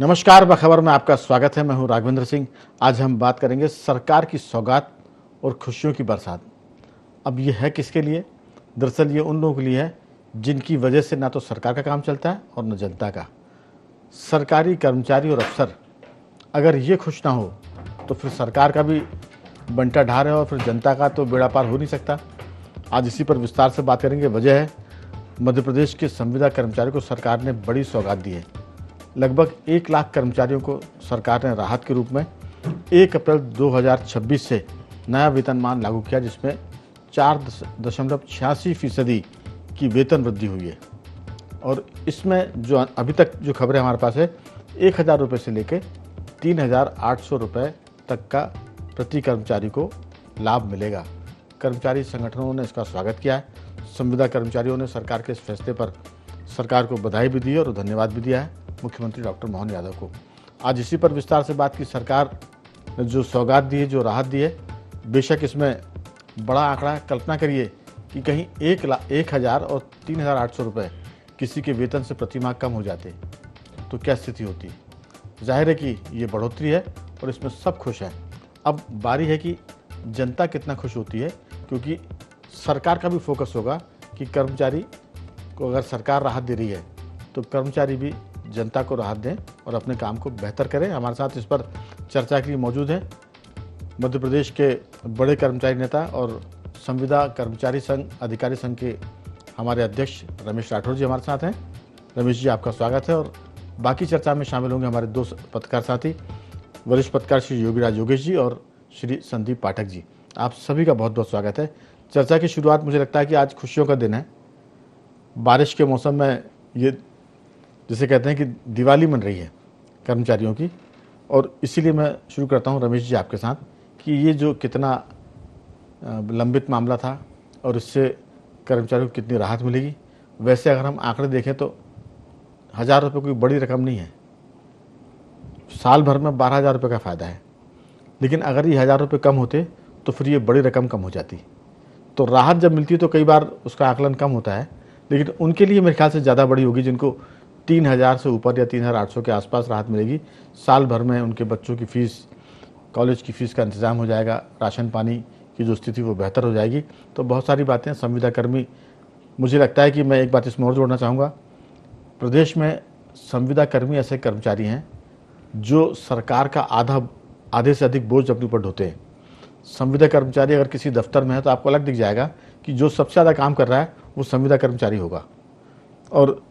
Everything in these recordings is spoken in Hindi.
नमस्कार, बखबर में आपका स्वागत है। मैं हूं राघवेंद्र सिंह। आज हम बात करेंगे सरकार की सौगात और खुशियों की बरसात। अब ये है किसके लिए? दरअसल ये उन लोगों के लिए है जिनकी वजह से ना तो सरकार का काम चलता है और न जनता का। सरकारी कर्मचारी और अफसर अगर ये खुश ना हो तो फिर सरकार का भी बंटा ढार है और फिर जनता का तो बेड़ा पार हो नहीं सकता। आज इसी पर विस्तार से बात करेंगे। वजह है मध्य प्रदेश के संविदा कर्मचारियों को सरकार ने बड़ी सौगात दी है। लगभग 1 लाख कर्मचारियों को सरकार ने राहत के रूप में 1 अप्रैल 2026 से नया वेतनमान लागू किया, जिसमें 4.86% की वेतन वृद्धि हुई है। और इसमें जो अभी तक जो खबरें हमारे पास है, 1,000 रुपये से लेकर 3,800 रुपये तक का प्रति कर्मचारी को लाभ मिलेगा। कर्मचारी संगठनों ने इसका स्वागत किया है। संविदा कर्मचारियों ने सरकार के इस फैसले पर सरकार को बधाई भी दी है और धन्यवाद भी दिया है मुख्यमंत्री डॉक्टर मोहन यादव को। आज इसी पर विस्तार से बात की। सरकार ने जो सौगात दी है, जो राहत दी है, बेशक इसमें बड़ा आंकड़ा, कल्पना करिए कि कहीं 1,000 और 3,800 रुपये किसी के वेतन से प्रति माह कम हो जाते तो क्या स्थिति होती। जाहिर है कि ये बढ़ोतरी है और इसमें सब खुश हैं। अब बारी है कि जनता कितना खुश होती है, क्योंकि सरकार का भी फोकस होगा कि कर्मचारी को अगर सरकार राहत दे रही है तो कर्मचारी भी जनता को राहत दें और अपने काम को बेहतर करें। हमारे साथ इस पर चर्चा के लिए मौजूद हैं मध्य प्रदेश के बड़े कर्मचारी नेता और संविदा कर्मचारी संघ अधिकारी संघ के हमारे अध्यक्ष रमेश राठौर जी हमारे साथ हैं। रमेश जी, आपका स्वागत है। और बाकी चर्चा में शामिल होंगे हमारे 2 पत्रकार साथी, वरिष्ठ पत्रकार श्री योगीराज योगेश जी और श्री संदीप पाठक जी। आप सभी का बहुत बहुत स्वागत है। चर्चा की शुरुआत मुझे लगता है कि आज खुशियों का दिन है। बारिश के मौसम में ये जिसे कहते हैं कि दिवाली मन रही है कर्मचारियों की, और इसीलिए मैं शुरू करता हूं रमेश जी आपके साथ कि ये जो कितना लंबित मामला था और इससे कर्मचारियों को कितनी राहत मिलेगी। वैसे अगर हम आंकड़े देखें तो 1,000 रुपये कोई बड़ी रकम नहीं है। साल भर में 12,000 रुपये का फ़ायदा है, लेकिन अगर ये 1,000 रुपये कम होते तो फिर ये बड़ी रकम कम हो जाती। तो राहत जब मिलती है तो कई बार उसका आकलन कम होता है, लेकिन उनके लिए मेरे ख्याल से ज़्यादा बड़ी होगी जिनको 3,000 से ऊपर या 3,800 के आसपास राहत मिलेगी। साल भर में उनके बच्चों की फ़ीस, कॉलेज की फ़ीस का इंतज़ाम हो जाएगा, राशन पानी की जो स्थिति वो बेहतर हो जाएगी। तो बहुत सारी बातें संविदा कर्मी, मुझे लगता है कि मैं एक बात इसमें और जोड़ना चाहूँगा। प्रदेश में संविदा कर्मी ऐसे कर्मचारी हैं जो सरकार का आधे से अधिक बोझ अपने ऊपर ढोते हैं। संविदा कर्मचारी अगर किसी दफ्तर में है तो आपको अलग दिख जाएगा कि जो सबसे ज़्यादा काम कर रहा है वो संविदा कर्मचारी होगा। और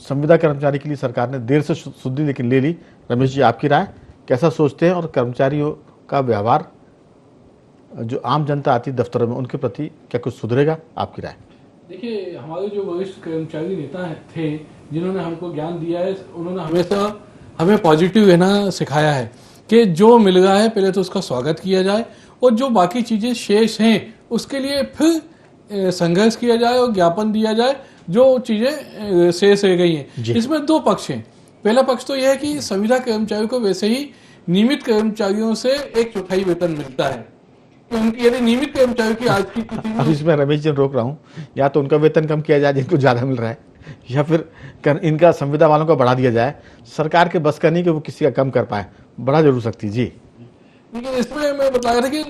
संविदा कर्मचारी के लिए सरकार ने देर से सुधी लेकिन ले ली। रमेश जी, आपकी राय, कैसा सोचते हैं? और कर्मचारियों का व्यवहार, जो आम जनता आती है दफ्तरों में, उनके प्रति क्या कुछ सुधरेगा? आपकी राय। देखिए, हमारे जो वरिष्ठ कर्मचारी नेता थे जिन्होंने हमको ज्ञान दिया है, उन्होंने हमेशा हमें पॉजिटिव रहना सिखाया है कि जो मिल रहा है पहले तो उसका स्वागत किया जाए और जो बाकी चीज़ें शेष हैं उसके लिए फिर संघर्ष किया जाए और ज्ञापन दिया जाए जो चीज़ें शेष रह गई हैं। इसमें 2 पक्ष हैं। पहला पक्ष तो यह है कि संविदा कर्मचारियों को वैसे ही नियमित कर्मचारियों से 1/4 वेतन मिलता है। तो यदि नियमित कर्मचारियों की आज की स्थिति में, अब इसमें रमेश जी रोक रहा हूँ, या तो उनका वेतन कम किया जाए जिनको ज़्यादा मिल रहा है, या फिर इनका संविदा वालों का बढ़ा दिया जाए। सरकार के बस का नहीं कि वो किसी का कम कर पाए, बढ़ा जरूर सकती जी। लेकिन इसमें मैं बता रहा था कि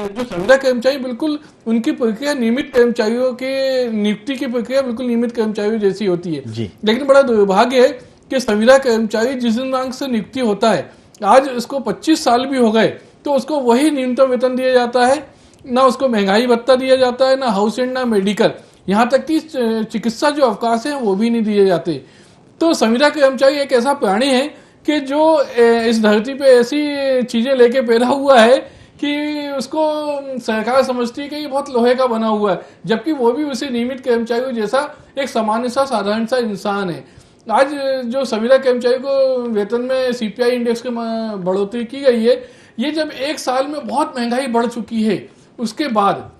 जो संविदा कर्मचारी, बिल्कुल उनकी प्रक्रिया नियमित कर्मचारियों के नियुक्ति की प्रक्रिया बिल्कुल नियमित कर्मचारियों जैसी होती है जी। लेकिन बड़ा दुर्भाग्य है कि संविदा कर्मचारी जिस दिनांक से नियुक्ति होता है, आज इसको 25 साल भी हो गए, तो उसको वही न्यूनतम वेतन दिया जाता है। ना उसको महंगाई भत्ता दिया जाता है, ना हाउस एंड, ना मेडिकल, यहाँ तक कि चिकित्सा जो अवकाश है वो भी नहीं दिए जाते। तो संविदा कर्मचारी एक ऐसा प्राणी है कि जो इस धरती पे ऐसी चीजें लेके पैदा हुआ है कि उसको सरकार समझती है कि ये बहुत लोहे का बना हुआ है, जबकि वो भी उसी नियमित कर्मचारियों जैसा एक सामान्य सा साधारण सा इंसान है। आज जो संविदा कर्मचारी को वेतन में CPI इंडेक्स के बढ़ोतरी की गई है, ये जब 1 साल में बहुत महंगाई बढ़ चुकी है, उसके बाद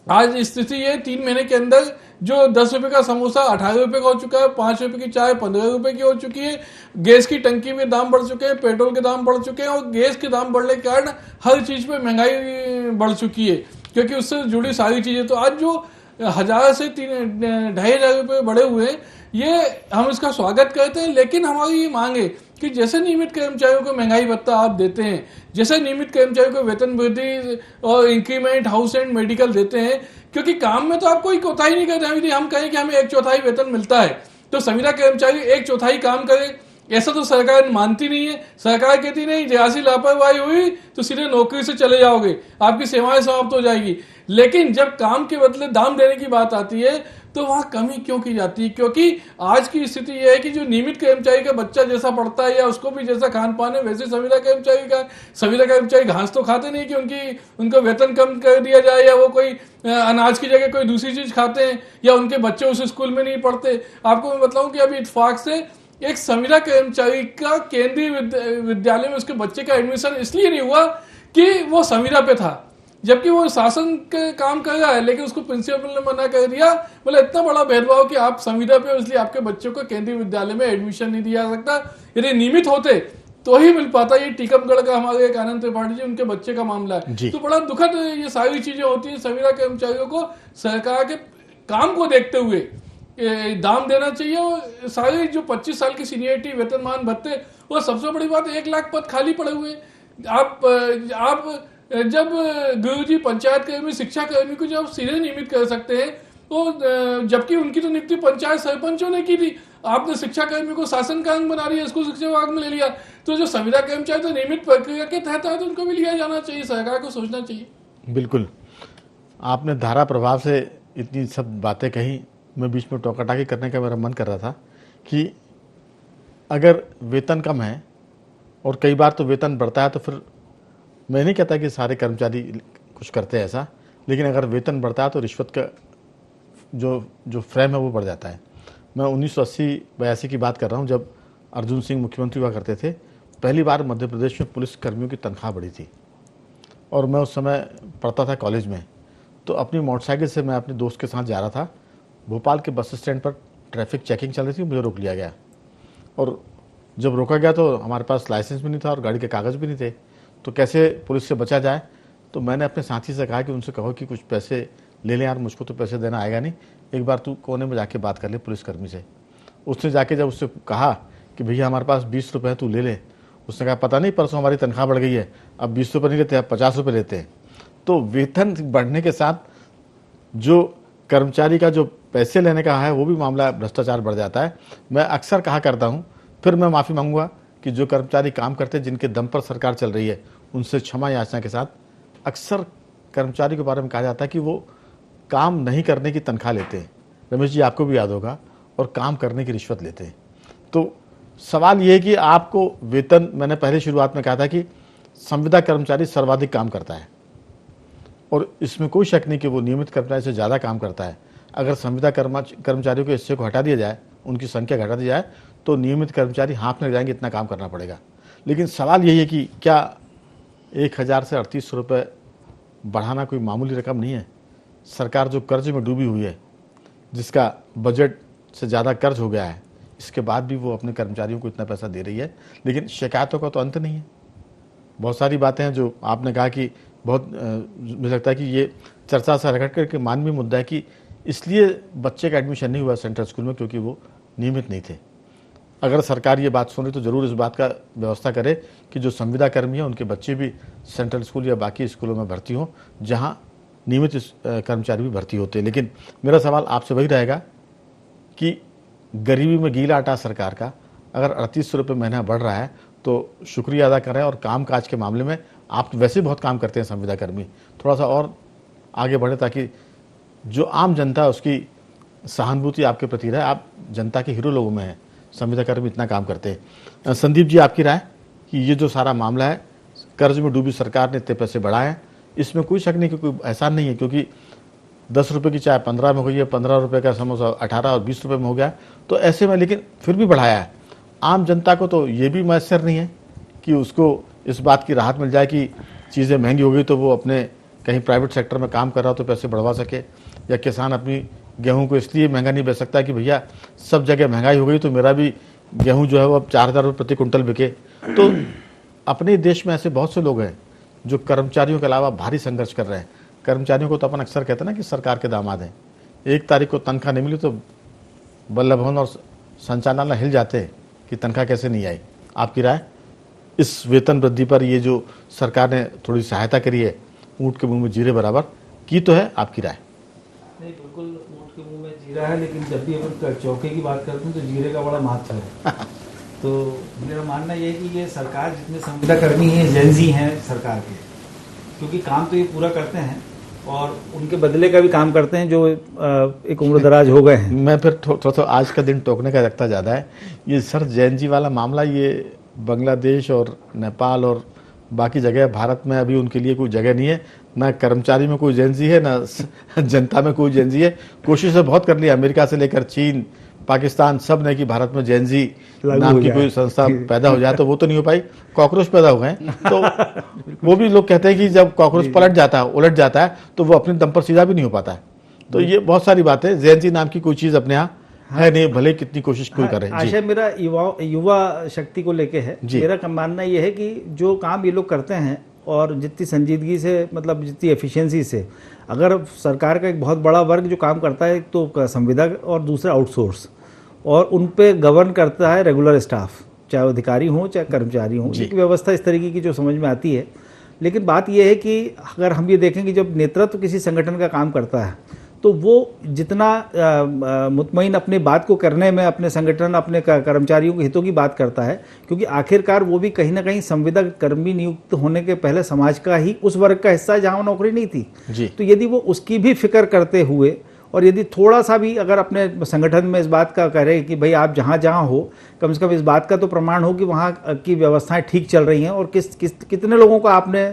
आज स्थिति ये 3 महीने के अंदर जो 10 रुपए का समोसा 18 रुपए का हो चुका है, 5 रुपए की चाय 15 रुपए की हो चुकी है, गैस की टंकी में दाम बढ़ चुके हैं, पेट्रोल के दाम बढ़ चुके हैं, और गैस के दाम बढ़ने के कारण हर चीज पे महंगाई बढ़ चुकी है, क्योंकि उससे जुड़ी सारी चीजें। तो आज जो 1,000 से 2,500 रुपये बढ़े हुए हैं, ये हम इसका स्वागत करते हैं, लेकिन हमारी ये मांग है कि जैसे नियमित कर्मचारियों को महंगाई भत्ता आप देते हैं, जैसे नियमित कर्मचारियों को वेतन वृद्धि और इंक्रीमेंट, हाउस एंड मेडिकल देते हैं, क्योंकि काम में तो आप कोई कोताही नहीं करते। यदि हम कहें कि हमें 1/4 वेतन मिलता है तो संविदा कर्मचारी 1/4 काम करे, ऐसा तो सरकार मानती नहीं है। सरकार कहती नहीं, जरा सी लापरवाही हुई तो सीधे नौकरी से चले जाओगे, आपकी सेवाएं समाप्त हो जाएगी। लेकिन जब काम के बदले दाम देने की बात आती है तो वहां कमी क्यों की जाती है? क्योंकि आज की स्थिति यह है कि जो नियमित कर्मचारी का बच्चा जैसा पढ़ता है या उसको भी जैसा खान पान है, वैसे संविदा कर्मचारी घास तो खाते नहीं कि उनको वेतन कम कर दिया जाए या वो कोई अनाज की जगह कोई दूसरी चीज खाते हैं या उनके बच्चे उस स्कूल में नहीं पढ़ते। आपको मैं बताऊं कि अभी इत्तेफाक से एक संविदा कर्मचारी का केंद्रीय विद्यालय में उसके बच्चे का एडमिशन इसलिए नहीं हुआ कि वो संविदा पे था, जबकि वो शासन के काम कर रहा है, लेकिन उसको प्रिंसिपल ने मना कर दिया। बोला इतना बड़ा भेदभाव कि आप संविदा पे हो, इसलिए आपके बच्चों को केंद्रीय विद्यालय में एडमिशन नहीं दिया जा सकता। यदि नियमित होते तो ही मिल पाता। ये टीकमगढ़ का हमारे एक आनंद त्रिपाठी जी, उनके बच्चे का मामला है। तो बड़ा दुखद ये सारी चीजें होती है। संविदा कर्मचारियों को सरकार के काम को देखते हुए दाम देना चाहिए। और सारे जो 25 साल की सीनियरिटी, वेतनमान भत्ते, और सबसे बड़ी बात 1 लाख पद खाली पड़े हुए। आप जब गुरुजी पंचायत कर्मी, शिक्षा कर्मी को जब सीधे नियमित कर सकते हैं तो जबकि उनकी तो नियुक्ति पंचायत सरपंचों ने की थी, आपने शिक्षा कर्मी को शासन का अंग बना दिया, इसको शिक्षा विभाग में ले लिया। तो जो संविदा कर्मचारी तो नियमित प्रक्रिया के तहत है तो उनको भी लिया जाना चाहिए। सरकार को सोचना चाहिए। बिल्कुल, आपने धारा प्रभाव से इतनी सब बातें कही। मैं बीच में टोकाटाकी करने का मेरा मन कर रहा था कि अगर वेतन कम है और कई बार तो वेतन बढ़ता है, तो फिर मैं नहीं कहता कि सारे कर्मचारी कुछ करते हैं ऐसा, लेकिन अगर वेतन बढ़ता है तो रिश्वत का जो फ्रेम है वो बढ़ जाता है। मैं 1980-82 की बात कर रहा हूँ, जब अर्जुन सिंह मुख्यमंत्री हुआ करते थे। पहली बार मध्य प्रदेश में पुलिस कर्मियों की तनख्वाह बढ़ी थी और मैं उस समय पढ़ता था कॉलेज में। तो अपनी मोटरसाइकिल से मैं अपने दोस्त के साथ जा रहा था। भोपाल के बस स्टैंड पर ट्रैफिक चेकिंग चल रही थी, मुझे रोक लिया गया। और जब रोका गया तो हमारे पास लाइसेंस भी नहीं था और गाड़ी के कागज़ भी नहीं थे। तो कैसे पुलिस से बचा जाए? तो मैंने अपने साथी से कहा कि उनसे कहो कि कुछ पैसे ले लें यार, मुझको तो पैसे देना आएगा नहीं, एक बार तू कोने में जाके बात कर ले पुलिसकर्मी से। उसने जाके जब उससे कहा कि भैया हमारे पास 20 रुपये तू ले ले, उसने कहा पता नहीं परसों हमारी तनख्वाह बढ़ गई है, अब 20 रुपये नहीं लेते, अब 50 रुपये लेते हैं। तो वेतन बढ़ने के साथ जो कर्मचारी का जो पैसे लेने का है वो भी मामला भ्रष्टाचार बढ़ जाता है। मैं अक्सर कहा करता हूँ, फिर मैं माफ़ी मांगूंगा कि जो कर्मचारी काम करते हैं, जिनके दम पर सरकार चल रही है, उनसे क्षमा याचना के साथ, अक्सर कर्मचारी के बारे में कहा जाता है कि वो काम नहीं करने की तनख्वाह लेते हैं। रमेश जी, आपको भी याद होगा, और काम करने की रिश्वत लेते हैं। तो सवाल ये है कि आपको वेतन, मैंने पहले शुरुआत में कहा था कि संविदा कर्मचारी सर्वाधिक काम करता है और इसमें कोई शक नहीं कि वो नियमित कर्मचारी से ज़्यादा काम करता है। अगर संविदा कर्मचारियों के हिस्से को हटा दिया जाए, उनकी संख्या घटा दी जाए, तो नियमित कर्मचारी हाँफने जाएंगे, इतना काम करना पड़ेगा। लेकिन सवाल यही है कि क्या 1000 से 3800 रुपये बढ़ाना कोई मामूली रकम नहीं है? सरकार जो कर्ज में डूबी हुई है, जिसका बजट से ज़्यादा कर्ज हो गया है, इसके बाद भी वो अपने कर्मचारियों को इतना पैसा दे रही है, लेकिन शिकायतों का तो अंत नहीं है। बहुत सारी बातें हैं जो आपने कहा कि बहुत मुझे लगता है कि ये चर्चा से हटकर करके मानवीय मुद्दा है कि इसलिए बच्चे का एडमिशन नहीं हुआ सेंट्रल स्कूल में क्योंकि वो नियमित नहीं थे। अगर सरकार ये बात सुन रही तो ज़रूर इस बात का व्यवस्था करे कि जो संविदा कर्मी हैं उनके बच्चे भी सेंट्रल स्कूल या बाकी स्कूलों में भर्ती हों जहां नियमित कर्मचारी भी भर्ती होते हैं। लेकिन मेरा सवाल आपसे वही रहेगा कि गरीबी में गीला आटा सरकार का, अगर 3800 रुपये महीना बढ़ रहा है तो शुक्रिया अदा करें। और काम काज के मामले में आप तो वैसे बहुत काम करते हैं संविदा कर्मी, थोड़ा सा और आगे बढ़े ताकि जो आम जनता है उसकी सहानुभूति आपके प्रति रहे। आप जनता के हीरो लोगों में हैं, संविदा कर्मी इतना काम करते हैं। संदीप जी, आपकी राय कि ये जो सारा मामला है, कर्ज में डूबी सरकार ने इतने पैसे बढ़ाए हैं, इसमें कोई शक नहीं कि कोई एहसान नहीं है, क्योंकि 10 रुपये की चाय 15 में हो गई है, 15 रुपये का समोसा 18 और 20 रुपये में हो गया, तो ऐसे में लेकिन फिर भी बढ़ाया है। आम जनता को तो ये भी मैसर नहीं है कि उसको इस बात की राहत मिल जाए कि चीज़ें महंगी हो गई तो वो अपने कहीं प्राइवेट सेक्टर में काम कर रहा हो तो पैसे बढ़वा सके, या किसान अपनी गेहूं को इसलिए महंगा नहीं बेच सकता कि भैया सब जगह महंगाई हो गई तो मेरा भी गेहूं जो है वो अब 4000 रुपये प्रति कुंटल बिके। तो अपने देश में ऐसे बहुत से लोग हैं जो कर्मचारियों के अलावा भारी संघर्ष कर रहे हैं। कर्मचारियों को तो अपन अक्सर कहते हैं ना कि सरकार के दामाद हैं। 1 तारीख को तनख्वाह नहीं मिली तो बल्लभ भवन और संचालनालय हिल जाते हैं कि तनख्वाह कैसे नहीं आई। आपकी राय? इस वेतन वृद्धि पर ये जो सरकार ने थोड़ी सहायता करी है, ऊँट के मुंह में जीरे बराबर की तो है, आपकी राय? नहीं, बिल्कुल ऊँट के मुंह में जीरा है, लेकिन जब भी अपन चौके की बात करते हैं तो जीरे का बड़ा महत्व है। तो मेरा मानना ये है कि ये सरकार जितने संविदाकर्मी हैं जेंजी हैं सरकार के, क्योंकि काम तो ये पूरा करते हैं और उनके बदले का भी काम करते हैं जो एक उम्र दराज हो गए हैं। मैं फिर थोड़ा सा आज का दिन टोकने का रखता ज़्यादा है। ये सर जैन जी वाला मामला, ये बांग्लादेश और नेपाल और बाकी जगह, भारत में अभी उनके लिए कोई जगह नहीं है। ना कर्मचारी में कोई जैन जी है, ना जनता में कोई जैन जी है। कोशिशें बहुत कर ली अमेरिका से लेकर चीन, पाकिस्तान, सब ने कि भारत में जैन जी नाम की कोई संस्था पैदा हो जाए, तो वो तो नहीं हो पाई। कॉकरोच पैदा हो गए, तो वो भी लोग कहते हैं कि जब कॉकरोच पलट जाता है, उलट जाता है, तो वो अपने दम पर सीधा भी नहीं हो पाता है। तो ये बहुत सारी बातें, जैन जी नाम की कोई चीज़ अपने यहाँ है नहीं, भले कितनी कोशिश कोई करे। आशय मेरा युवा शक्ति को लेके है। मेरा मानना यह है कि जो काम ये लोग करते हैं और जितनी संजीदगी से, मतलब जितनी एफिशिएंसी से, अगर सरकार का एक बहुत बड़ा वर्ग जो काम करता है, तो संविदा और दूसरा आउटसोर्स, और उन पे गवर्न करता है रेगुलर स्टाफ, चाहे वो अधिकारी हों चाहे कर्मचारी हों। एक व्यवस्था इस तरीके की जो समझ में आती है। लेकिन बात यह है कि अगर हम ये देखें कि जब नेतृत्व किसी संगठन का काम करता है, तो वो जितना मुतमईन अपनी बात को करने में, अपने संगठन, अपने कर्मचारियों के हितों की बात करता है, क्योंकि आखिरकार वो भी कहीं ना कहीं संविदा कर्मी नियुक्त होने के पहले समाज का ही उस वर्ग का हिस्सा है जहाँ नौकरी नहीं थी। तो यदि वो उसकी भी फिक्र करते हुए, और यदि थोड़ा सा भी अगर अपने संगठन में इस बात का करे कि भाई आप जहाँ जहाँ हो, कम से कम इस बात का तो प्रमाण हो कि वहाँ की व्यवस्थाएं ठीक चल रही हैं, और कितने लोगों को आपने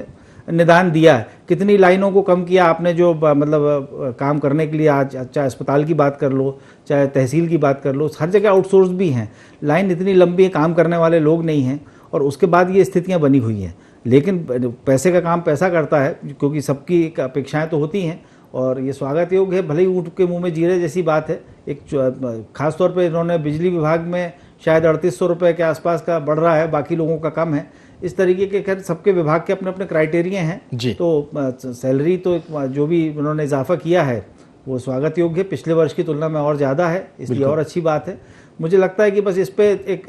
निदान दिया है, कितनी लाइनों को कम किया आपने, जो मतलब काम करने के लिए आज, चाहे अस्पताल की बात कर लो, चाहे तहसील की बात कर लो, हर जगह आउटसोर्स भी हैं, लाइन इतनी लंबी है, काम करने वाले लोग नहीं हैं, और उसके बाद ये स्थितियां बनी हुई हैं। लेकिन पैसे का काम पैसा करता है, क्योंकि सबकी एक अपेक्षाएं तो होती हैं, और ये स्वागत योग्य है। भले ही ऊँट के मुँह में जीरे जैसी बात है। एक खासतौर पर इन्होंने बिजली विभाग में शायद 3800 रुपये के आसपास का बढ़ रहा है, बाकी लोगों का कम है। इस तरीके के, खैर सबके विभाग के अपने अपने क्राइटेरिया हैं। तो सैलरी तो जो भी उन्होंने इजाफा किया है वो स्वागत योग्य है, पिछले वर्ष की तुलना में और ज़्यादा है, इसलिए और अच्छी बात है। मुझे लगता है कि बस इस पे एक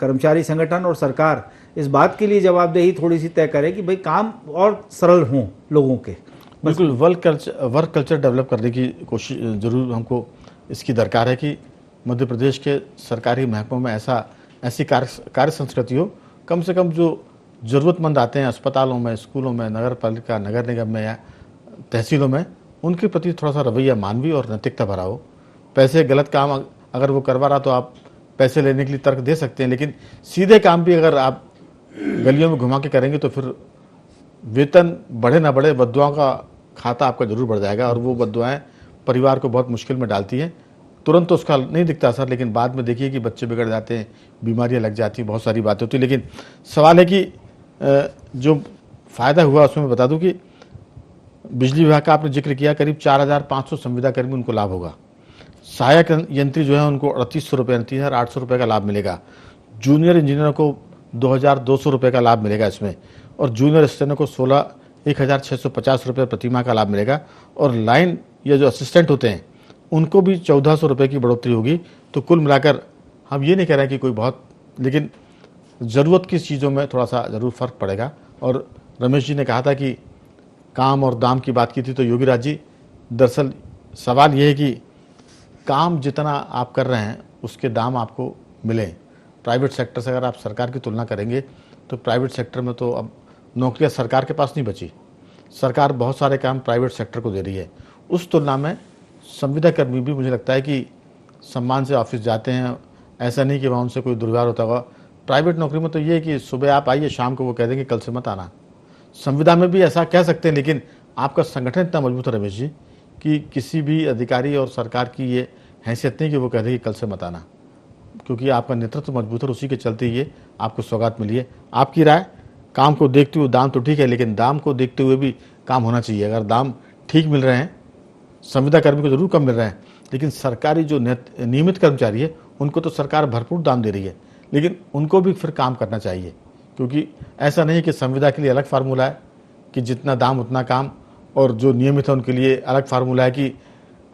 कर्मचारी संगठन और सरकार इस बात के लिए जवाबदेही थोड़ी सी तय करे कि भाई काम और सरल हों लोगों के। बिल्कुल, वर्क कल्चर डेवलप करने की कोशिश ज़रूर हमको इसकी दरकार है कि मध्य प्रदेश के सरकारी महकमों में ऐसी कार्य संस्कृति हो। कम से कम जो ज़रूरतमंद आते हैं अस्पतालों में, स्कूलों में, नगर पालिका, नगर निगम में या तहसीलों में, उनके प्रति थोड़ा सा रवैया मानवीय और नैतिकता भरा हो। पैसे, गलत काम अगर वो करवा रहा तो आप पैसे लेने के लिए तर्क दे सकते हैं, लेकिन सीधे काम भी अगर आप गलियों में घुमा के करेंगे तो फिर वेतन बढ़े ना बढ़े, बद्दुआओं का खाता आपका जरूर बढ़ जाएगा, और वो बद्दुआएं परिवार को बहुत मुश्किल में डालती हैं। तुरंत तो उसका नहीं दिखता असर, लेकिन बाद में देखिए कि बच्चे बिगड़ जाते हैं, बीमारियां लग जाती हैं, बहुत सारी बातें होती हैं। लेकिन सवाल है कि जो फ़ायदा हुआ उसमें बता दूं कि बिजली विभाग का आपने जिक्र किया, करीब 4500 संविदाकर्मी उनको लाभ होगा। सहायक यंत्री जो है उनको 3800 रुपये, 3800 रुपये का लाभ मिलेगा। जूनियर इंजीनियरों को 2200 रुपये का लाभ मिलेगा इसमें, और जूनियर असिस्टेंटों को 1650 रुपये प्रतिमाह का लाभ मिलेगा, और लाइन या जो असिस्टेंट होते हैं उनको भी 1400 रुपये की बढ़ोतरी होगी। तो कुल मिलाकर हम ये नहीं कह रहे हैं कि कोई बहुत, लेकिन ज़रूरत की चीज़ों में थोड़ा सा ज़रूर फ़र्क पड़ेगा। और रमेश जी ने कहा था कि काम और दाम की बात की थी, तो योगी राज जी, दरअसल सवाल ये है कि काम जितना आप कर रहे हैं उसके दाम आपको मिलें। प्राइवेट सेक्टर से अगर आप सरकार की तुलना करेंगे तो प्राइवेट सेक्टर में तो अब नौकरियां सरकार के पास नहीं बची। सरकार बहुत सारे काम प्राइवेट सेक्टर को दे रही है। उस तुलना में संविदाकर्मी भी मुझे लगता है कि सम्मान से ऑफिस जाते हैं, ऐसा नहीं कि वहाँ उनसे कोई दुर्व्यवहार होता होगा। प्राइवेट नौकरी में तो ये है कि सुबह आप आइए, शाम को वो कह देंगे कल से मत आना। संविदा में भी ऐसा कह सकते हैं, लेकिन आपका संगठन इतना मजबूत है रमेश जी कि किसी भी अधिकारी और सरकार की ये हैसियत नहीं कि वो कह दे कि कल से मत आना, क्योंकि आपका नेतृत्व मजबूत है, उसी के चलते ये आपको सौगात मिली है। आपकी राय, काम को देखते हुए दाम तो ठीक है, लेकिन दाम को देखते हुए भी काम होना चाहिए। अगर दाम ठीक मिल रहे हैं, संविदाकर्मी को जरूर कम मिल रहे हैं, लेकिन सरकारी जो नियमित कर्मचारी है उनको तो सरकार भरपूर दाम दे रही है, लेकिन उनको भी फिर काम करना चाहिए। क्योंकि ऐसा नहीं है कि संविदा के लिए अलग फार्मूला है कि जितना दाम उतना काम, और जो नियमित है उनके लिए अलग फार्मूला है कि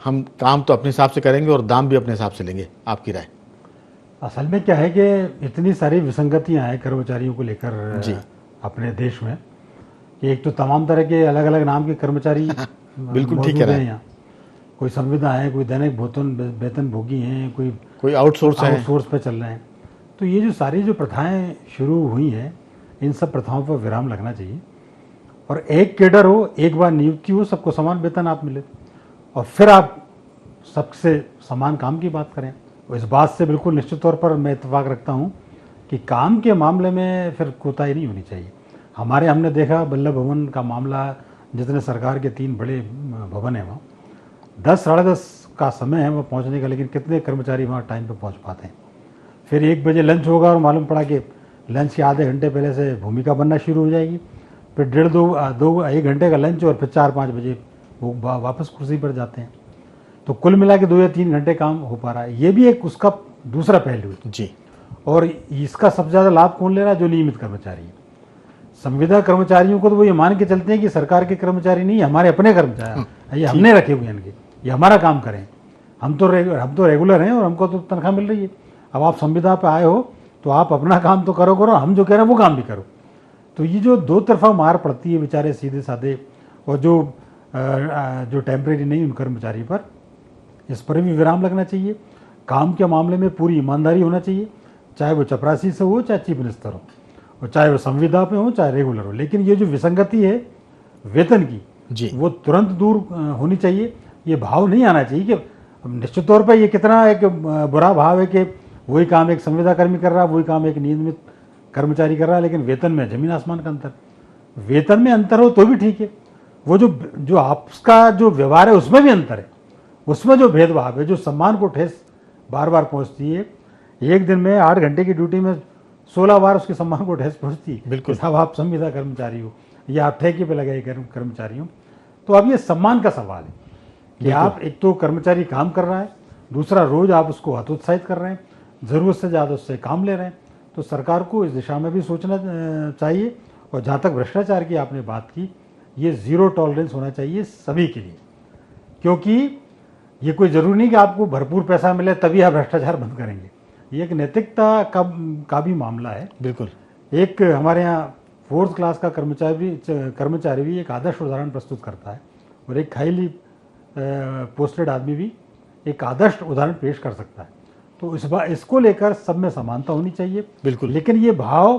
हम काम तो अपने हिसाब से करेंगे और दाम भी अपने हिसाब से लेंगे। आपकी राय? असल में क्या है कि इतनी सारी विसंगतियां हैं कर्मचारियों को लेकर जी। अपने देश में कि एक तो तमाम तरह के अलग अलग नाम के कर्मचारी बिल्कुल ठीक मौजूद कह रहे हैं हैं। यहाँ। कोई संविदा है, कोई दैनिक वेतन भोगी हैं, कोई आउटसोर्स है। आउटसोर्स पे चल रहे हैं। तो ये जो सारी जो प्रथाएं शुरू हुई हैं, इन सब प्रथाओं पर विराम लगना चाहिए और एक केडर हो, एक बार नियुक्ति हो, सबको समान वेतन आप मिले और फिर आप सबसे समान काम की बात करें। और इस बात से बिल्कुल निश्चित तौर पर मैं इत्तेफाक रखता हूँ कि काम के मामले में फिर कोताही नहीं होनी चाहिए। हमने देखा वल्लभ भवन का मामला, जितने सरकार के 3 बड़े भवन हैं वहाँ 10 साढ़े 10 का समय है वहाँ पहुँचने का, लेकिन कितने कर्मचारी वहाँ टाइम पे पहुँच पाते हैं। फिर 1 बजे लंच होगा और मालूम पड़ा कि लंच के आधे घंटे पहले से भूमिका बनना शुरू हो जाएगी, फिर 1 घंटे का लंच और फिर 4-5 बजे वो वापस कुर्सी पर जाते हैं। तो कुल मिला के 2 या 3 घंटे काम हो पा रहा है। ये भी एक उसका दूसरा पहलू है जी। और इसका सबसे ज़्यादा लाभ कौन ले रहा है? जो नियमित कर्मचारी है। संविदा कर्मचारियों को तो वो ये मान के चलते हैं कि सरकार के कर्मचारी नहीं, हमारे अपने कर्मचारी, ये हमने रखे हुए हैं इनके, ये हमारा काम करें, हम तो रेगुलर हैं और हमको तो तनख्वाह मिल रही है। अब आप संविदा पे आए हो तो आप अपना काम तो करो, हम जो कह रहे हैं वो काम भी करो। तो ये जो दो तरफा मार पड़ती है बेचारे सीधे साधे और जो टेम्परेरी नहीं उन कर्मचारी पर, इस पर भी विराम लगना चाहिए। काम के मामले में पूरी ईमानदारी होना चाहिए, चाहे वो चपरासी से हो, चाहे चीफ मिनिस्टर हो, और चाहे वो संविदा पे हो, चाहे रेगुलर हो। लेकिन ये जो विसंगति है वेतन की जी। वो तुरंत दूर होनी चाहिए। ये भाव नहीं आना चाहिए कि निश्चित तौर पर ये कितना एक बुरा भाव है कि वही काम एक संविदा कर्मी कर रहा है, वही काम एक नियमित कर्मचारी कर रहा है, लेकिन वेतन में जमीन आसमान का अंतर। वेतन में अंतर हो तो भी ठीक है, वो जो आपका जो व्यवहार है उसमें भी अंतर है, उसमें जो भेदभाव है, जो सम्मान को ठेस बार बार पहुंचती है। एक दिन में 8 घंटे की ड्यूटी में 16 बार उसके सम्मान को ठेस पहुंचती है। बिल्कुल। साहब आप संविदा कर्मचारी हो या आप ठेके पे लगाए कर्मचारी हो। तो अब ये सम्मान का सवाल है कि आप एक तो कर्मचारी काम कर रहा है, दूसरा रोज आप उसको हतोत्साहित कर रहे हैं, ज़रूरत से ज़्यादा उससे काम ले रहे हैं। तो सरकार को इस दिशा में भी सोचना चाहिए। और जहाँ तक भ्रष्टाचार की आपने बात की, ये ज़ीरो टॉलरेंस होना चाहिए सभी के लिए, क्योंकि ये कोई ज़रूरी नहीं कि आपको भरपूर पैसा मिले तभी आप भ्रष्टाचार बंद करेंगे। ये एक नैतिकता का भी मामला है। बिल्कुल। एक हमारे यहाँ 4th क्लास का कर्मचारी भी एक आदर्श उदाहरण प्रस्तुत करता है और एक हाईली पोस्टेड आदमी भी एक आदर्श उदाहरण पेश कर सकता है। तो इसको लेकर सब में समानता होनी चाहिए। बिल्कुल। लेकिन ये भाव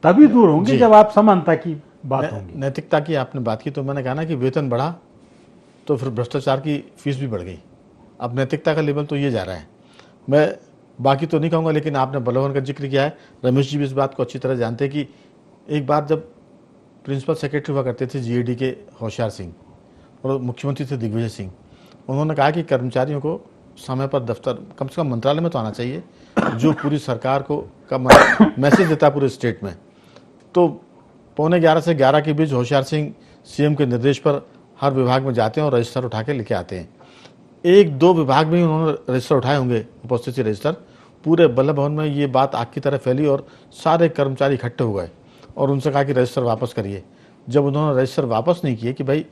तभी दूर होंगे जब आप समानता की बात होगी। नैतिकता की आपने बात की तो मैंने कहा ना कि वेतन बढ़ा तो फिर भ्रष्टाचार की फीस भी बढ़ गई। अब नैतिकता का लेवल तो ये जा रहा है। मैं बाकी तो नहीं कहूँगा, लेकिन आपने बलवन का जिक्र किया है। रमेश जी भी इस बात को अच्छी तरह जानते हैं कि एक बार जब प्रिंसिपल सेक्रेटरी हुआ करते थे जीएडी के होशियार सिंह और मुख्यमंत्री थे दिग्विजय सिंह, उन्होंने कहा कि कर्मचारियों को समय पर दफ्तर, कम से कम मंत्रालय में तो आना चाहिए, जो पूरी सरकार को का मैसेज देता है पूरे स्टेट में। तो 11:15 से 11 के बीच होशियार सिंह सीएम के निर्देश पर हर विभाग में जाते हैं और रजिस्टर उठा के लेके आते हैं। 1-2 विभाग में ही उन्होंने रजिस्टर उठाए होंगे, उपस्थिति रजिस्टर। पूरे वल्लभ भवन में ये बात आग की तरह फैली और सारे कर्मचारी इकट्ठे हो गए और उनसे कहा कि रजिस्टर वापस करिए। जब उन्होंने रजिस्टर वापस नहीं किए कि भाई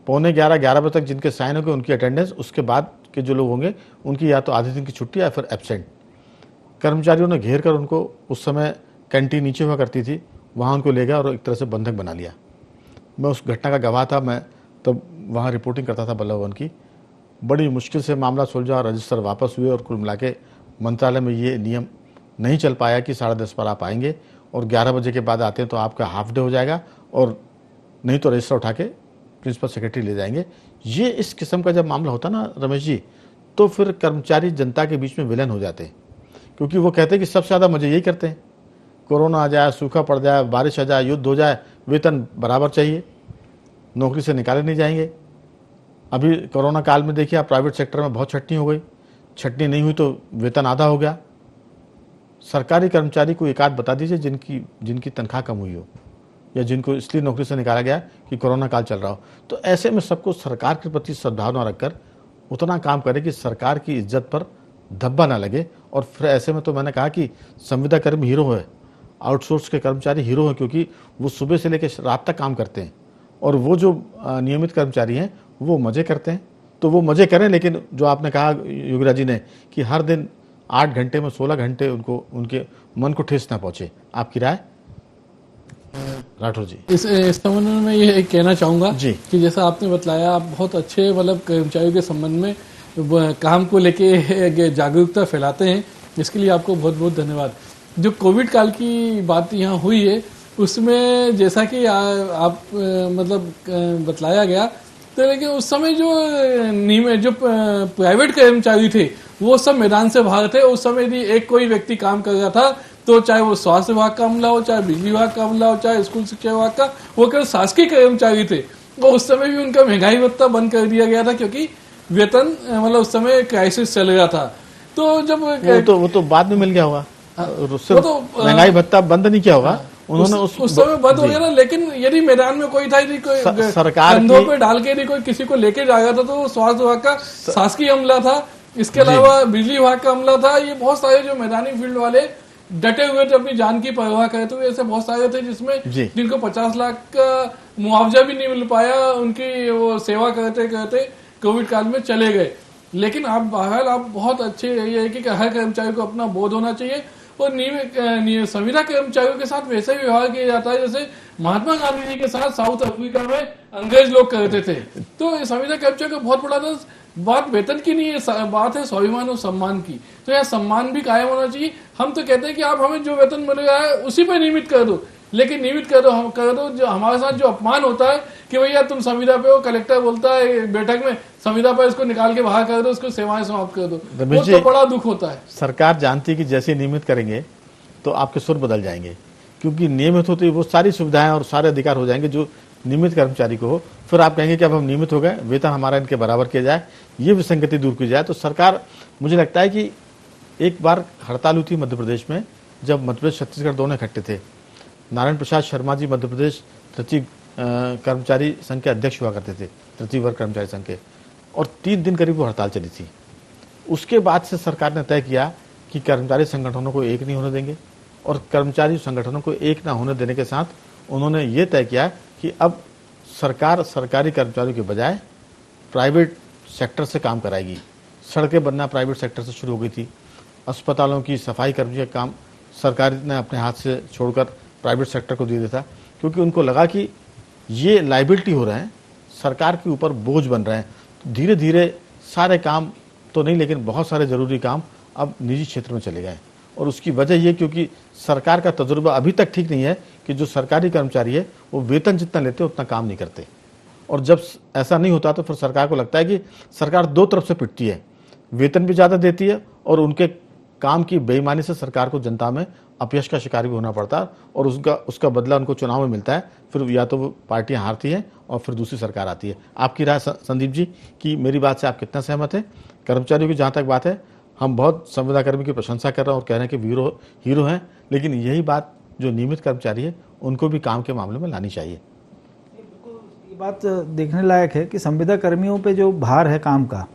11:15 बजे तक जिनके साइन होंगे उनकी अटेंडेंस, उसके बाद के जो लोग होंगे उनकी या तो आधे दिन की छुट्टी या फिर एब्सेंट। कर्मचारियों ने घेर कर उनको, उस समय कैंटीन नीचे हुआ करती थी, वहाँ उनको ले गया और एक तरह से बंधक बना लिया। मैं उस घटना का गवाह था, मैं तब वहाँ रिपोर्टिंग करता था वल्लभ भवन की। बड़ी मुश्किल से मामला सुलझा, रजिस्टर वापस हुए और कुल मिला के मंत्रालय में ये नियम नहीं चल पाया कि 10:30 पर आप आएंगे और 11 बजे के बाद आते हैं तो आपका हाफ डे हो जाएगा और नहीं तो रजिस्टर उठा के प्रिंसिपल सेक्रेटरी ले जाएंगे। ये इस किस्म का जब मामला होता ना रमेश जी, तो फिर कर्मचारी जनता के बीच में विलन हो जाते हैं, क्योंकि वो कहते हैं कि सबसे ज़्यादा मजे यही करते हैं, कोरोना आ जाए, सूखा पड़ जाए, बारिश आ जाए, युद्ध हो जाए, वेतन बराबर चाहिए, नौकरी से निकाले नहीं जाएंगे। अभी कोरोना काल में देखिए आप, प्राइवेट सेक्टर में बहुत छटनी हो गई, छटनी नहीं हुई तो वेतन आधा हो गया। सरकारी कर्मचारी को एक आध बता दीजिए जिनकी तनख्वाह कम हुई हो या जिनको इसलिए नौकरी से निकाला गया कि कोरोना काल चल रहा हो। तो ऐसे में सबको सरकार के प्रति सद्भावना रखकर उतना काम करे कि सरकार की इज्जत पर धब्बा ना लगे। और फिर ऐसे में तो मैंने कहा कि संविदा कर्मी हीरो है, आउटसोर्स के कर्मचारी हीरो हैं, क्योंकि वो सुबह से लेकर रात तक काम करते हैं और वो जो नियमित कर्मचारी हैं वो मज़े करते हैं। तो वो मज़े करें, लेकिन जो आपने कहा योगराज जी ने कि हर दिन 8 घंटे में 16 घंटे उनको उनके मन को ठेस ना पहुंचे। आपकी राय राठौर जी? इस संबंध में मैं ये कहना चाहूँगा जी। कि जैसा आपने बतलाया, आप बहुत अच्छे मतलब कर्मचारियों के संबंध में काम को लेके जागरूकता फैलाते हैं, इसके लिए आपको बहुत बहुत धन्यवाद। जो कोविड काल की बात यहाँ हुई है उसमें जैसा कि आप मतलब बतलाया गया, तो लेकिन उस समय जो प्राइवेट कर्मचारी थे वो सब मैदान से बाहर थे। उस समय यदि एक कोई व्यक्ति काम कर रहा था तो चाहे वो स्वास्थ्य विभाग का अमला हो, चाहे बिजली विभाग का अमला हो, चाहे स्कूल शिक्षा विभाग का, वो केवल शासकीय कर्मचारी थे। वो उस समय भी उनका महंगाई भत्ता बंद कर दिया गया था क्योंकि वेतन मतलब उस समय क्राइसिस चल रहा था। तो जब वो तो बाद में मिल गया होगा, वो तो महंगाई भत्ता बंद नहीं किया होगा उन्होंने। उस समय बंद हो गया ना, लेकिन यदि मैदान में कोई था, यदि कोई सरकार कंधों पे डाल के यदि कोई किसी को लेके जा रहा था तो स्वास्थ्य विभाग का शासकीय अमला था, इसके अलावा बिजली विभाग का अमला था। ये बहुत सारे जो मैदानी फील्ड वाले डटे हुए थे, अपनी जान की परवाह करते हुए, ऐसे बहुत सारे थे जिसमें जिनको 50 लाख का मुआवजा भी नहीं मिल पाया, उनकी वो सेवा करते करते कोविड काल में चले गए। लेकिन आप बहरहाल आप बहुत अच्छे, ये है कि हर कर्मचारी को अपना बोध होना चाहिए और नियमित संविदा कर्मचारियों के साथ वैसे ही व्यवहार किया जाता है जैसे महात्मा गांधी जी के साथ साउथ अफ्रीका में अंग्रेज लोग करते थे। तो संविदा कर्मचारियों का बहुत बड़ा बात वेतन की नहीं है, बात है स्वाभिमान और सम्मान की। तो यह सम्मान भी कायम होना चाहिए। हम तो कहते हैं कि आप हमें जो वेतन मिल रहा है उसी पर नियमित कर दो, लेकिन नियमित कर दो जो हमारे साथ जो अपमान होता है कि भैया तुम संविदा पे हो, कलेक्टर बोलता है बैठक में संविदा पर इसको निकाल के बाहर कर दो, इसको सेवाएं समाप्त कर दो, वो तो बड़ा दुख होता है। सरकार जानती है कि जैसे नियमित करेंगे तो आपके सुर बदल जाएंगे, क्योंकि नियमित होते वो सारी सुविधाएं और सारे अधिकार हो जाएंगे जो नियमित कर्मचारी को हो। फिर आप कहेंगे कि अब हम नियमित हो गए, वेतन हमारा इनके बराबर किया जाए, ये विसंगति दूर की जाए। तो सरकार, मुझे लगता है कि एक बार हड़ताल हुई थी मध्य प्रदेश में, जब मध्य प्रदेश छत्तीसगढ़ दोनों इकट्ठे थे। नारायण प्रसाद शर्मा जी मध्य प्रदेश तृतीय कर्मचारी संघ के अध्यक्ष हुआ करते थे, तृतीय वर्ग कर्मचारी संघ के, और 3 दिन करीब वो हड़ताल चली थी। उसके बाद से सरकार ने तय किया कि कर्मचारी संगठनों को एक नहीं होने देंगे, और कर्मचारी संगठनों को एक ना होने देने के साथ उन्होंने ये तय किया कि अब सरकार सरकारी कर्मचारियों के बजाय प्राइवेट सेक्टर से काम कराएगी। सड़कें बनना प्राइवेट सेक्टर से शुरू हो गई थी, अस्पतालों की सफाई कर्मी का काम सरकार ने अपने हाथ से छोड़कर प्राइवेट सेक्टर को दे दिया था, क्योंकि उनको लगा कि ये लाइबिलिटी हो रहे हैं, सरकार के ऊपर बोझ बन रहे हैं। धीरे धीरे सारे काम तो नहीं, लेकिन बहुत सारे ज़रूरी काम अब निजी क्षेत्र में चले गए। और उसकी वजह ये क्योंकि सरकार का तजुर्बा अभी तक ठीक नहीं है कि जो सरकारी कर्मचारी है वो वेतन जितना लेते हैं उतना काम नहीं करते। और जब ऐसा नहीं होता तो फिर सरकार को लगता है कि सरकार 2 तरफ से पिटती है, वेतन भी ज़्यादा देती है और उनके काम की बेईमानी से सरकार को जनता में अपयश का शिकार भी होना पड़ता है, और उसका बदला उनको चुनाव में मिलता है। फिर या तो वो पार्टियां हारती हैं और फिर दूसरी सरकार आती है। आपकी राय संदीप जी कि मेरी बात से आप कितना सहमत हैं? कर्मचारियों की जहाँ तक बात है, हम बहुत संविदा कर्मी की प्रशंसा कर रहे हैं और कह रहे हैं कि हीरो हैं, लेकिन यही बात जो नियमित कर्मचारी है उनको भी काम के मामले में लानी चाहिए। ये बात देखने लायक है कि संविदा कर्मियों पे जो भार है काम का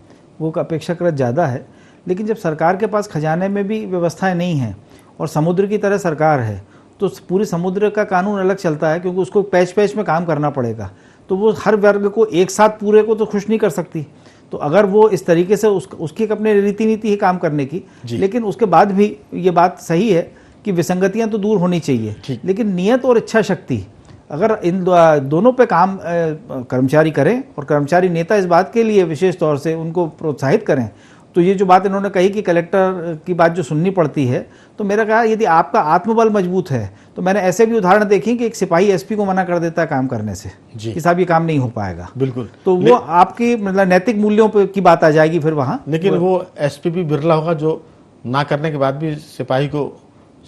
वो अपेक्षाकृत ज़्यादा है, लेकिन जब सरकार के पास खजाने में भी व्यवस्थाएं नहीं हैं और समुद्र की तरह सरकार है तो पूरी समुद्र का कानून अलग चलता है, क्योंकि उसको पैच पैच में काम करना पड़ेगा। तो वो हर वर्ग को एक साथ पूरे को तो खुश नहीं कर सकती। तो अगर वो इस तरीके से उसकी अपने रीति नीति है काम करने की, लेकिन उसके बाद भी ये बात सही है कि विसंगतियां तो दूर होनी चाहिए, लेकिन नियत और इच्छा शक्ति अगर इन दोनों पे काम कर्मचारी करें और कर्मचारी नेता इस बात के लिए विशेष तौर से उनको प्रोत्साहित करें, तो ये जो बात इन्होंने कही कि कलेक्टर की बात जो सुननी पड़ती है, तो मेरा कहा यदि आपका आत्मबल मजबूत है तो मैंने ऐसे भी उदाहरण देखी कि एक सिपाही एसपी को मना कर देता है काम करने से कि साहब ये काम नहीं हो पाएगा। बिल्कुल, तो वो आपकी मतलब नैतिक मूल्यों पे की बात आ जाएगी फिर वहाँ। लेकिन वो एसपी भी बिरला होगा जो ना करने के बाद भी सिपाही को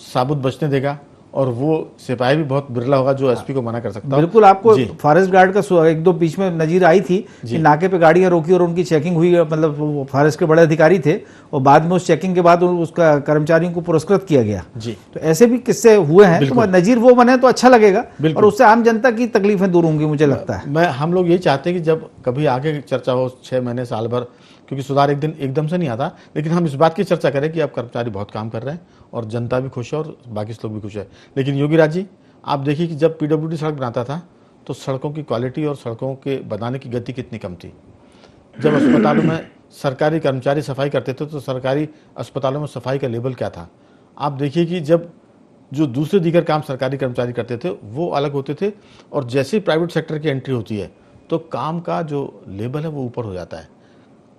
साबुत बचने देगा, और वो सिपाही भी बहुत बिरला होगा जो एसपी को मना कर सकता है। बिल्कुल, आपको फॉरेस्ट गार्ड का 1-2 बीच में नजीर आई थी कि नाके पे गाड़ियां रोकी और उनकी चेकिंग हुई, मतलब वो फॉरेस्ट के बड़े अधिकारी थे और बाद में उस चेकिंग के बाद उसका कर्मचारियों को पुरस्कृत किया गया जी। तो ऐसे भी किस्से हुए हैं, तो नजीर वो बने तो अच्छा लगेगा और उससे आम जनता की तकलीफें दूर होंगी, मुझे लगता है। हम लोग यही चाहते हैं कि जब कभी आगे चर्चा हो 6 महीने साल भर, क्योंकि सुधार एकदम से नहीं आता, लेकिन हम इस बात की चर्चा करें कि अब कर्मचारी बहुत काम कर रहे हैं और जनता भी खुश है और बाकी लोग भी खुश है। लेकिन योगी राज जी, आप देखिए कि जब पीडब्ल्यूडी सड़क बनाता था तो सड़कों की क्वालिटी और सड़कों के बनाने की गति कितनी कम थी। जब अस्पतालों में सरकारी कर्मचारी सफाई करते थे तो सरकारी अस्पतालों में सफाई का लेवल क्या था। आप देखिए कि जब जो दूसरे दीगर काम सरकारी कर्मचारी करते थे वो अलग होते थे, और जैसे ही प्राइवेट सेक्टर की एंट्री होती है तो काम का जो लेवल है वो ऊपर हो जाता है।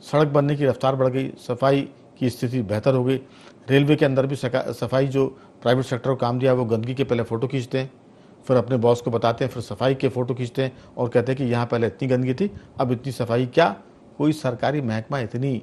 सड़क बनने की रफ्तार बढ़ गई, सफाई की स्थिति बेहतर हो गई। रेलवे के अंदर भी सफाई जो प्राइवेट सेक्टर को काम दिया वो गंदगी के पहले फ़ोटो खींचते हैं, फिर अपने बॉस को बताते हैं, फिर सफाई के फ़ोटो खींचते हैं और कहते हैं कि यहाँ पहले इतनी गंदगी थी, अब इतनी सफाई। क्या कोई सरकारी महकमा इतनी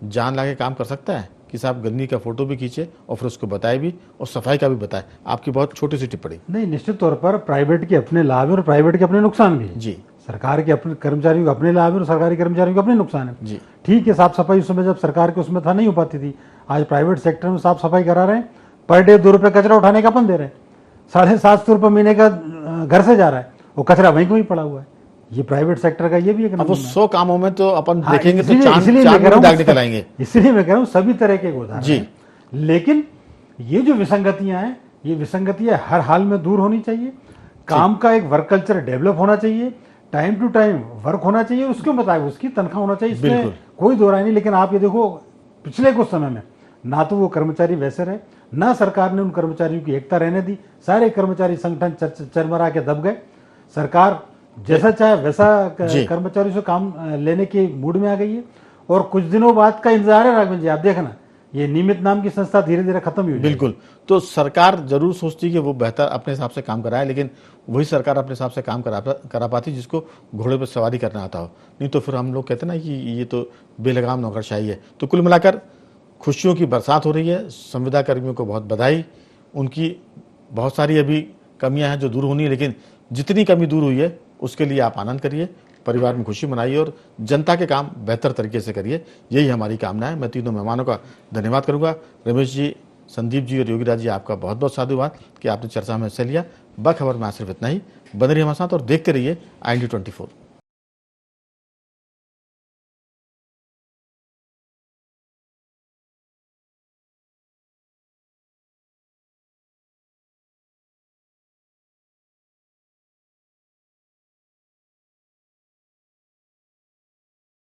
जान ला के काम कर सकता है कि साहब गंदगी का फ़ोटो भी खींचे और फिर उसको बताए भी और सफाई का भी बताए? आपकी बहुत छोटी सी टिप्पणी। नहीं, निश्चित तौर पर प्राइवेट के अपने लाभ हैं और प्राइवेट के अपने नुकसान भी हैं। जी, सरकार के अपने कर्मचारियों के अपने लाभ हैं और सरकारी कर्मचारियों के अपने नुकसान है। जी, ठीक है, साफ सफाई उस समय जब सरकार के उसमें था नहीं हो पाती थी, आज प्राइवेट सेक्टर में साफ सफाई करा रहे हैं, पर डे 2 रुपये कचरा उठाने का अपन दे रहे हैं, 750 रुपये महीने का घर से जा रहा है, वो कचरा वहीं को ही पड़ा हुआ है। ये प्राइवेट सेक्टर का ये भी एक अब वो नमूना है। 100 कामों में तो अपन हाँ, देखेंगे तो इसलिए चांद मैं कह रहा दाग हूं- निकल आएंगे। इसलिए मैं कह रहा हूँ सभी तरह के उदाहरण जी। हैं। लेकिन ये जो विसंगतियां हैं, ये विसंगतियां हर हाल में दूर होनी चाहिए। काम का एक वर्क कल्चर डेवलप होना चाहिए, टाइम टू टाइम वर्क होना चाहिए, उसके मुताबिक उसकी तनख्वाह होना चाहिए, इसमें बिल्कुल। कोई दो राय नहीं। लेकिन आप ये देखो, पिछले कुछ समय में ना तो वो कर्मचारी वैसे रहे, ना सरकार ने उन कर्मचारियों की एकता रहने दी। सारे कर्मचारी संगठन चरमरा के दब गए। सरकार जैसा चाहे वैसा जी। कर्मचारियों से काम लेने के मूड में आ गई है। और कुछ दिनों बाद का इंतजार है राघवन जी, आप देखना ये नियमित नाम की संस्था धीरे धीरे खत्म ही हो जाएगी। बिल्कुल। तो सरकार जरूर सोचती कि वो बेहतर अपने हिसाब से काम कराए, लेकिन वही सरकार अपने हिसाब से काम करा पाती जिसको घोड़े पर सवारी करना आता हो। नहीं तो फिर हम लोग कहते हैं ना कि ये तो बेलगाम नौकरशाही है। तो कुल मिलाकर खुशियों की बरसात हो रही है। संविदा कर्मियों को बहुत बधाई। उनकी बहुत सारी अभी कमियां हैं जो दूर होनी है, लेकिन जितनी कमी दूर हुई है उसके लिए आप आनंद करिए, परिवार में खुशी मनाइए और जनता के काम बेहतर तरीके से करिए। यही हमारी कामना है। मैं तीनों मेहमानों का धन्यवाद करूंगा। रमेश जी, संदीप जी और योगीराज जी, आपका बहुत बहुत साधुवाद कि आपने चर्चा में हिस्सा लिया। बखबर में सिर्फ इतना ही। बने रहिए हमारे साथ और देखते रहिए IND24।